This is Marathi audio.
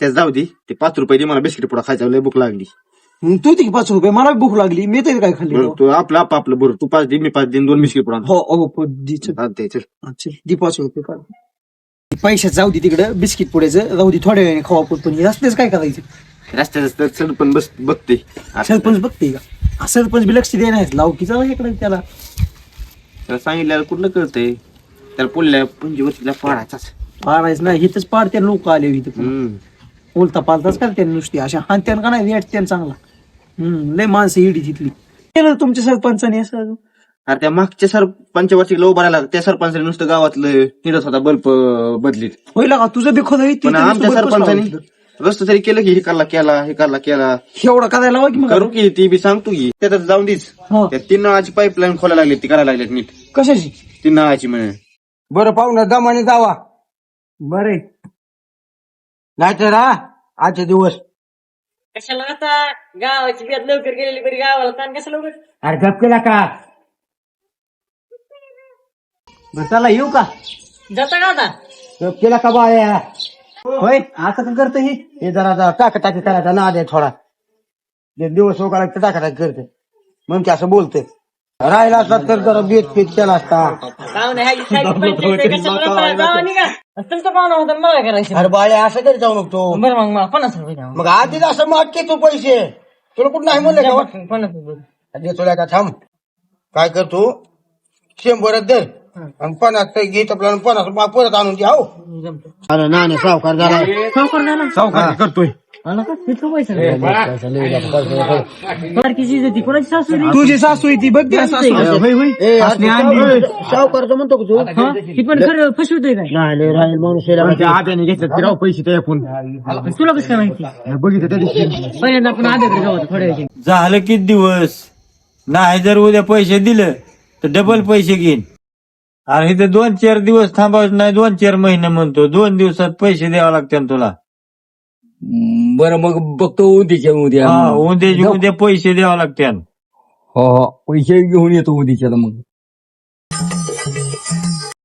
त्याच जाऊ दे, ते 5 रुपये दे मला बिस्किट पुडा खायचा, लय भूक लागली. तू ती 5 रुपये, मला भूक लागली, मी तरी काय खाल्ली. बरं, तू आपलं आपलं बरोबर, तू 5 दे, मी 5 देईन, 2 बिस्किट पुडा. हो दी चल. चालतंय, चल. चल दी 5 रुपये काढ. पैशात जाऊ दे तिकडं, बिस्किट पुड्याचं जाऊ दे, थोड्या वेळाने खावा पण रस्त्याच काय करायचं. रस्त्याचं सरपंच बघते. सरपंच बघते का, सरपंच बी लक्ष दे नाही लावकीचा इकडे त्याला. त्याला सांगितल्यावर कुठलं कळतंय, त्याला पुढल्या पंचवर्षीला पाडायचाच. पाडायचं नाही, इथंच पाडते लोक आले इथं. उलता पालताच करते नुसती, अशा हानत्यान का नाही रेटत्यान चांगला. लय माणसं इडी तिथली. केलं तुमच्या सरपंचाने असं. अरे त्या मागच्या सरपंचवरती उभा राहिला, त्या सरपंचाने नुसतं गावातलं हिरत होता बल्ब बदलीत. होईल का तुझं बी खोद पण आमच्या सरपंचाने रस्ता तरी केलं की, हे केला एवढा करायला हवा की मग. करू की, ती बी सांगतो की त्याच्यात जाऊन दीच. त्या 3 नळाची पाईपलाईन खोलायला लागली, ती करायला लागली नीट. कशाची? 3 नळाची म्हणे. बरं पाहुणं दमाने जावा, बरे नाहीतर आजचे दिवस. कशाला आता गावाची बेद लवकर गेलेली बरी, गावाला ताण कशाला लवकर. अरे गप केला का? बरं चला येऊ का? जाता का आता? गप केला का बाया? होय आता का करत हे? हे जरा टाकाटाकी करायचा नाद आहे थोडा. जे दिवस उगाला टाकाटाकी करते मग ते असं बोलते. राहिला असला तर जरा बेत फेत केला असता. पाहुणे ह्याची साईड पंचायत कशाला लपडा जावा निघा. तुमचा पाहुणा होता मला करायचं. अरे बाळ्या असं तरी जाऊ नको. बरं मग मला 50 रुपये द्या. मग आधीच असं माग की तू पैसे, तुला कुठं नाही म्हणलं का? 50 रुपये दे तुला का, थांब काय करतो 100 दर आणि 50 घेत आपल्याला 50 परत आणून दे. हो जमतं. अरे नाणे सावकार झाला, सावकार झाला. सावकार करतोय. आला का? किती पैसे नाही. बारकीची इज्जती कोणाची सासू आहे? तुझी सासू आहे ती बघ ती सासू. ए, सावकारचं म्हणतो का तू? हा? ती पण खरं फसवतोय काय? नाही लय राहील माणूस आद्याने घेतलं ते राव पैसे ते आपण तुला कसं काय माहिती? बघितलं त्या दिवशी. पहिल्यांदा आपण आद्याकडे जाऊ थोड्या वेळी. झालं किती दिवस नाही, जर उद्या पैसे दिलं तर डबल पैसे घेईन. आणि इथे 2-4 दिवस थांबायचं नाही, 2-4 महिने म्हणतो. 2 दिवसात पैसे द्यावे लागतील तुला. बरं मग बघतो उद्याच्या उद्या. उद्या पैसे द्यावे लागतील. हो पैसे घेऊन येतो उद्याच्याला मग.